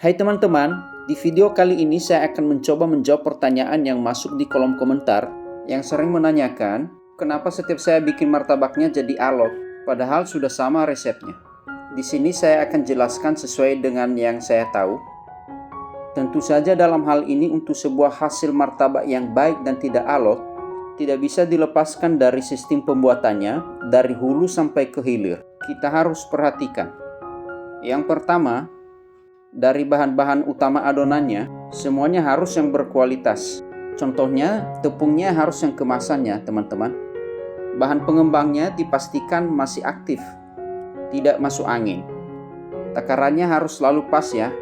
Hai teman-teman, di video kali ini saya akan mencoba menjawab pertanyaan yang masuk di kolom komentar yang sering menanyakan, kenapa setiap saya bikin martabaknya jadi alot, padahal sudah sama resepnya. Di sini saya akan jelaskan sesuai dengan yang saya tahu. Tentu saja dalam hal ini untuk sebuah hasil martabak yang baik dan tidak alot, tidak bisa dilepaskan dari sistem pembuatannya dari hulu sampai ke hilir. Kita harus perhatikan. Yang pertama, dari bahan-bahan utama adonannya, semuanya harus yang berkualitas. Contohnya, tepungnya harus yang kemasannya, teman-teman. Bahan pengembangnya dipastikan masih aktif, tidak masuk angin. Takarannya harus selalu pas ya.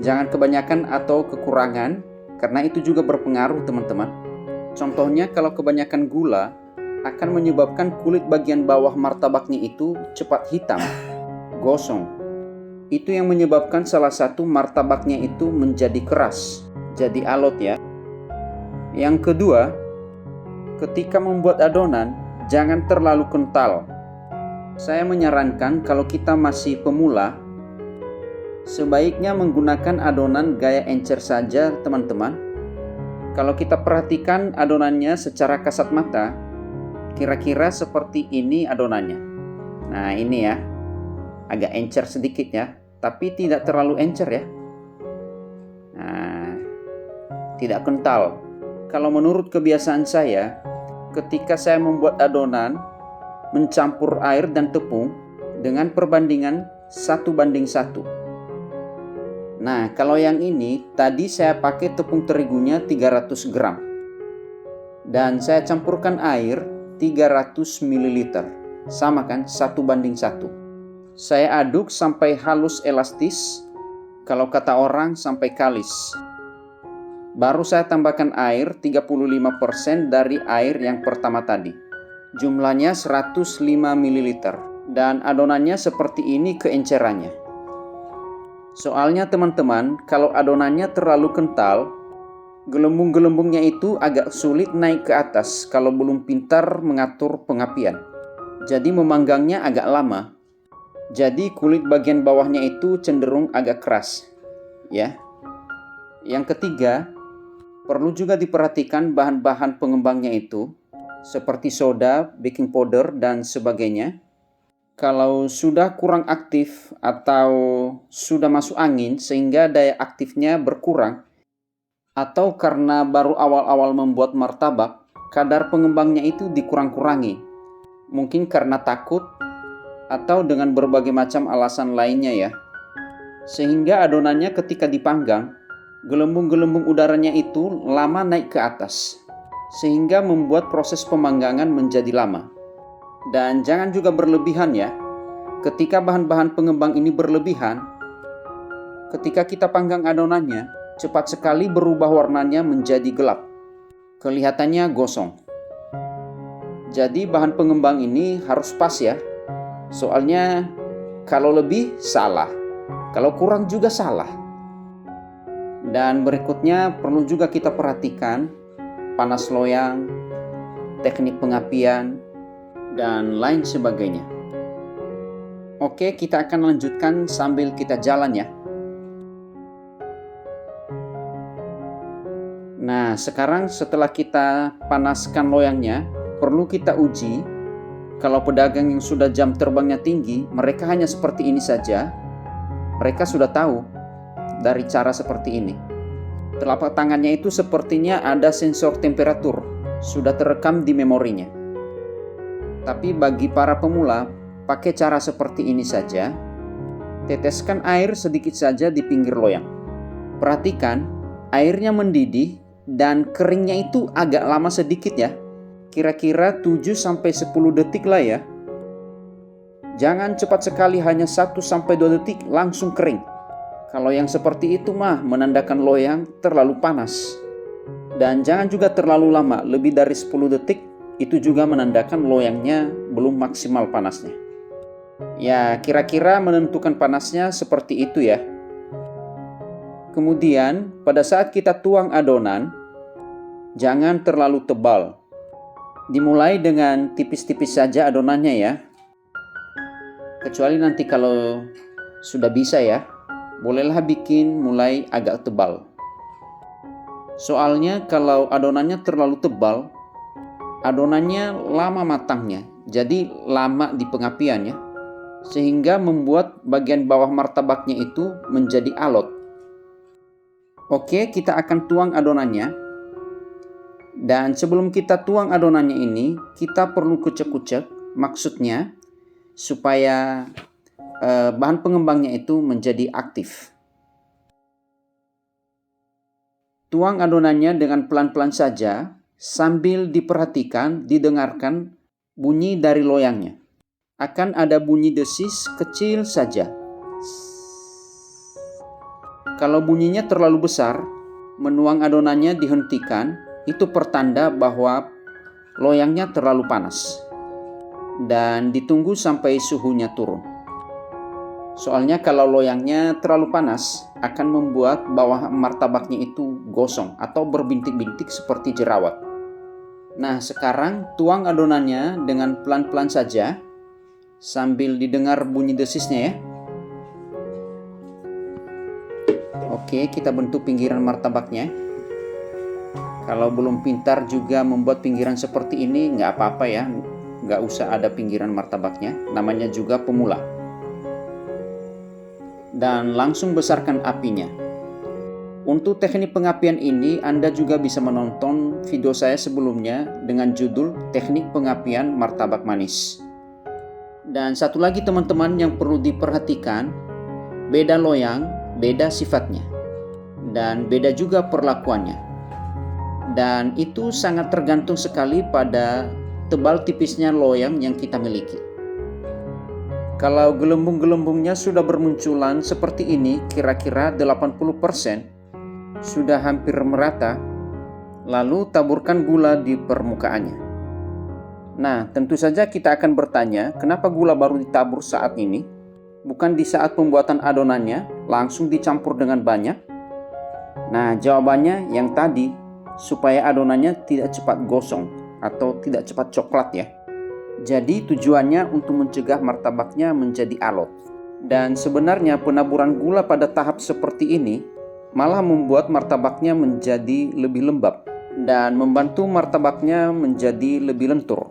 Jangan kebanyakan atau kekurangan, karena itu juga berpengaruh, teman-teman. Contohnya, kalau kebanyakan gula, akan menyebabkan kulit bagian bawah martabaknya itu cepat hitam, gosong. Itu yang menyebabkan salah satu martabaknya itu menjadi keras, jadi alot ya. Yang kedua, ketika membuat adonan, jangan terlalu kental. Saya menyarankan kalau kita masih pemula, sebaiknya menggunakan adonan gaya encer saja, teman-teman. Kalau kita perhatikan adonannya secara kasat mata, kira-kira seperti ini adonannya. Nah, ini ya. Agak encer sedikit ya, tapi tidak terlalu encer ya. Nah, tidak kental. Kalau menurut kebiasaan saya, ketika saya membuat adonan, mencampur air dan tepung dengan perbandingan 1:1. Nah, kalau yang ini, tadi saya pakai tepung terigunya 300 gram. Dan saya campurkan air 300 ml. Sama kan, 1:1. Saya aduk sampai halus elastis, kalau kata orang sampai kalis. Baru saya tambahkan air 35% dari air yang pertama tadi. Jumlahnya 105 ml. Dan adonannya seperti ini keencerannya. Soalnya teman-teman, kalau adonannya terlalu kental, gelembung-gelembungnya itu agak sulit naik ke atas kalau belum pintar mengatur pengapian. Jadi memanggangnya agak lama. Jadi kulit bagian bawahnya itu cenderung agak keras, ya. Yang ketiga, perlu juga diperhatikan bahan-bahan pengembangnya itu, seperti soda, baking powder, dan sebagainya. Kalau sudah kurang aktif atau sudah masuk angin sehingga daya aktifnya berkurang, atau karena baru awal-awal membuat martabak, kadar pengembangnya itu dikurang-kurangi. Mungkin karena takut atau dengan berbagai macam alasan lainnya ya. Sehingga adonannya ketika dipanggang, gelembung-gelembung udaranya itu lama naik ke atas, sehingga membuat proses pemanggangan menjadi lama. Dan jangan juga berlebihan ya. Ketika bahan-bahan pengembang ini berlebihan, ketika kita panggang adonannya, cepat sekali berubah warnanya menjadi gelap. Kelihatannya gosong. Jadi bahan pengembang ini harus pas ya. Soalnya kalau lebih salah, kalau kurang juga salah. Dan berikutnya perlu juga kita perhatikan panas loyang, teknik pengapian, dan lain sebagainya. Oke, kita akan lanjutkan sambil kita jalan ya. Nah, sekarang setelah kita panaskan loyangnya, perlu kita uji. Kalau pedagang yang sudah jam terbangnya tinggi, mereka hanya seperti ini saja. Mereka sudah tahu dari cara seperti ini. Telapak tangannya itu sepertinya ada sensor temperatur, sudah terekam di memorinya. Tapi bagi para pemula, pakai cara seperti ini saja. Teteskan air sedikit saja di pinggir loyang. Perhatikan, airnya mendidih dan keringnya itu agak lama sedikit ya. Kira-kira 7-10 detik lah ya. Jangan cepat sekali, hanya 1-2 detik langsung kering. Kalau yang seperti itu mah menandakan loyang terlalu panas. Dan jangan juga terlalu lama, lebih dari 10 detik itu juga menandakan loyangnya belum maksimal panasnya. Ya, kira-kira menentukan panasnya seperti itu ya. Kemudian, pada saat kita tuang adonan, jangan terlalu tebal. Dimulai dengan tipis-tipis saja adonannya ya. Kecuali nanti kalau sudah bisa ya. bolehlah bikin mulai agak tebal. Soalnya kalau adonannya terlalu tebal, adonannya lama matangnya, jadi lama di pengapiannya, sehingga membuat bagian bawah martabaknya itu menjadi alot. Oke, kita akan tuang adonannya. Dan sebelum kita tuang adonannya ini, kita perlu kucek-kucek, maksudnya supaya bahan pengembangnya itu menjadi aktif. Tuang adonannya dengan pelan-pelan saja, sambil didengarkan bunyi dari loyangnya. Akan ada bunyi desis kecil saja. Kalau bunyinya terlalu besar, menuang adonannya dihentikan, itu pertanda bahwa loyangnya terlalu panas. Dan ditunggu sampai suhunya turun. Soalnya kalau loyangnya terlalu panas, akan membuat bawah martabaknya itu gosong atau berbintik-bintik seperti jerawat. Nah, sekarang tuang adonannya dengan pelan-pelan saja, sambil didengar bunyi desisnya ya. Oke, kita bentuk pinggiran martabaknya. Kalau belum pintar juga membuat pinggiran seperti ini, nggak apa-apa ya. Nggak usah ada pinggiran martabaknya, namanya juga pemula. Dan langsung besarkan apinya. Untuk teknik pengapian ini, Anda juga bisa menonton video saya sebelumnya dengan judul Teknik Pengapian Martabak Manis. Dan satu lagi teman-teman yang perlu diperhatikan, beda loyang, beda sifatnya, dan beda juga perlakuannya. Dan itu sangat tergantung sekali pada tebal tipisnya loyang yang kita miliki. Kalau gelembung-gelembungnya sudah bermunculan seperti ini, kira-kira 80%, sudah hampir merata, lalu taburkan gula di permukaannya. Nah, tentu saja kita akan bertanya, kenapa gula baru ditabur saat ini? Bukan di saat pembuatan adonannya, langsung dicampur dengan banyak? Nah, jawabannya yang tadi, supaya adonannya tidak cepat gosong atau tidak cepat coklat ya. Jadi tujuannya untuk mencegah martabaknya menjadi alot. Dan sebenarnya penaburan gula pada tahap seperti ini malah membuat martabaknya menjadi lebih lembab dan membantu martabaknya menjadi lebih lentur.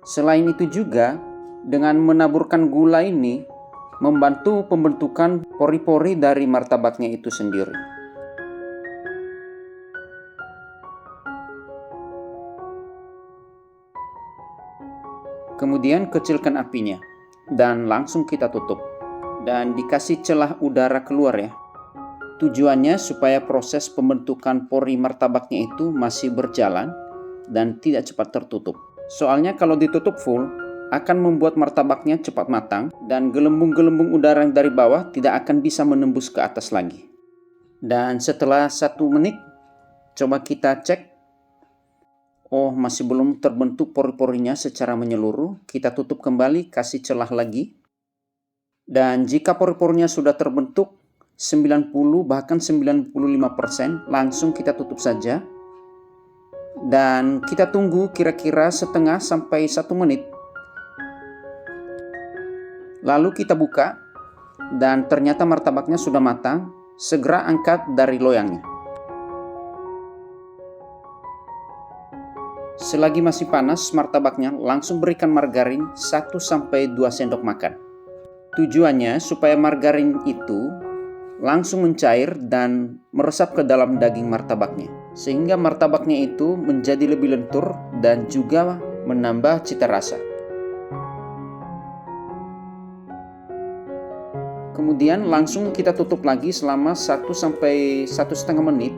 Selain itu juga, dengan menaburkan gula ini membantu pembentukan pori-pori dari martabaknya itu sendiri. Kemudian kecilkan apinya dan langsung kita tutup. Dan dikasih celah udara keluar ya. Tujuannya supaya proses pembentukan pori martabaknya itu masih berjalan dan tidak cepat tertutup. Soalnya kalau ditutup full, akan membuat martabaknya cepat matang dan gelembung-gelembung udara yang dari bawah tidak akan bisa menembus ke atas lagi. Dan setelah 1 menit, coba kita cek. Oh, masih belum terbentuk pori-porinya secara menyeluruh. Kita tutup kembali, kasih celah lagi. Dan jika pori-porinya sudah terbentuk 90 bahkan 95%, langsung kita tutup saja. Dan kita tunggu kira-kira setengah sampai 1 menit. Lalu kita buka dan ternyata martabaknya sudah matang. Segera angkat dari loyangnya. Selagi masih panas martabaknya, langsung berikan margarin 1-2 sendok makan. Tujuannya supaya margarin itu langsung mencair dan meresap ke dalam daging martabaknya, sehingga martabaknya itu menjadi lebih lentur dan juga menambah cita rasa. Kemudian langsung kita tutup lagi selama 1-1,5 menit.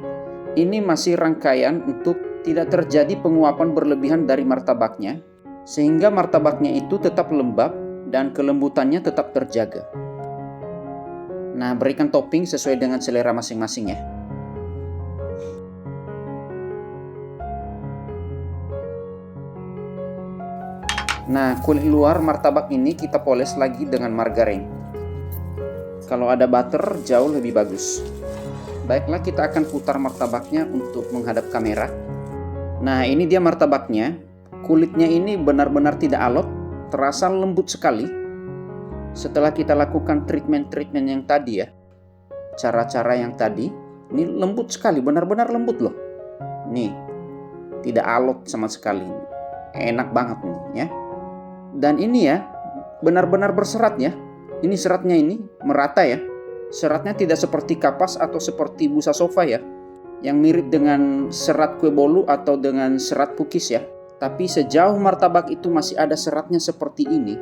Ini masih rangkaian untuk tidak terjadi penguapan berlebihan dari martabaknya, sehingga martabaknya itu tetap lembab dan kelembutannya tetap terjaga. Nah, berikan topping sesuai dengan selera masing-masing ya. Nah, kulit luar martabak ini kita poles lagi dengan margarin. Kalau ada butter, jauh lebih bagus. Baiklah, kita akan putar martabaknya untuk menghadap kamera. Nah, ini dia martabaknya. Kulitnya ini benar-benar tidak alot, terasa lembut sekali. Setelah kita lakukan treatment yang tadi ya. cara-cara yang tadi. Ini lembut sekali, benar-benar lembut loh. Nih, tidak alot sama sekali. Enak banget nih ya. Dan ini ya, benar-benar berserat ya. Ini seratnya ini merata ya. Seratnya tidak seperti kapas atau seperti busa sofa ya, yang mirip dengan serat kue bolu atau dengan serat pukis ya. Tapi sejauh martabak itu masih ada seratnya seperti ini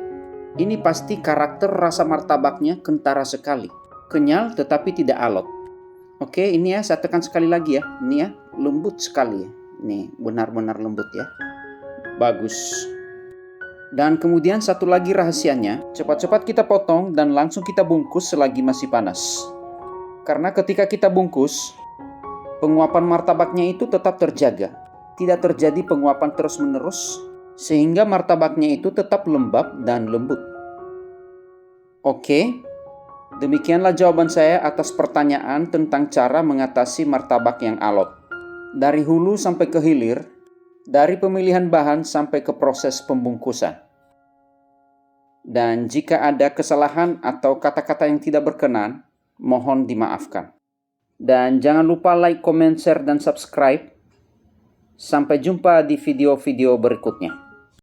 pasti karakter rasa martabaknya kentara sekali. Kenyal tetapi tidak alot. Oke, ini ya, saya tekan sekali lagi ya. Ini ya, lembut sekali ya. Ini benar-benar lembut ya. Bagus. Dan kemudian satu lagi rahasianya, cepat-cepat kita potong dan langsung kita bungkus selagi masih panas. Karena ketika kita bungkus, penguapan martabaknya itu tetap terjaga. Tidak terjadi penguapan terus-menerus, sehingga martabaknya itu tetap lembab dan lembut. Oke, demikianlah jawaban saya atas pertanyaan tentang cara mengatasi martabak yang alot. Dari hulu sampai ke hilir, dari pemilihan bahan sampai ke proses pembungkusan. Dan jika ada kesalahan atau kata-kata yang tidak berkenan, mohon dimaafkan. Dan jangan lupa like, comment, share, dan subscribe. Sampai jumpa di video-video berikutnya.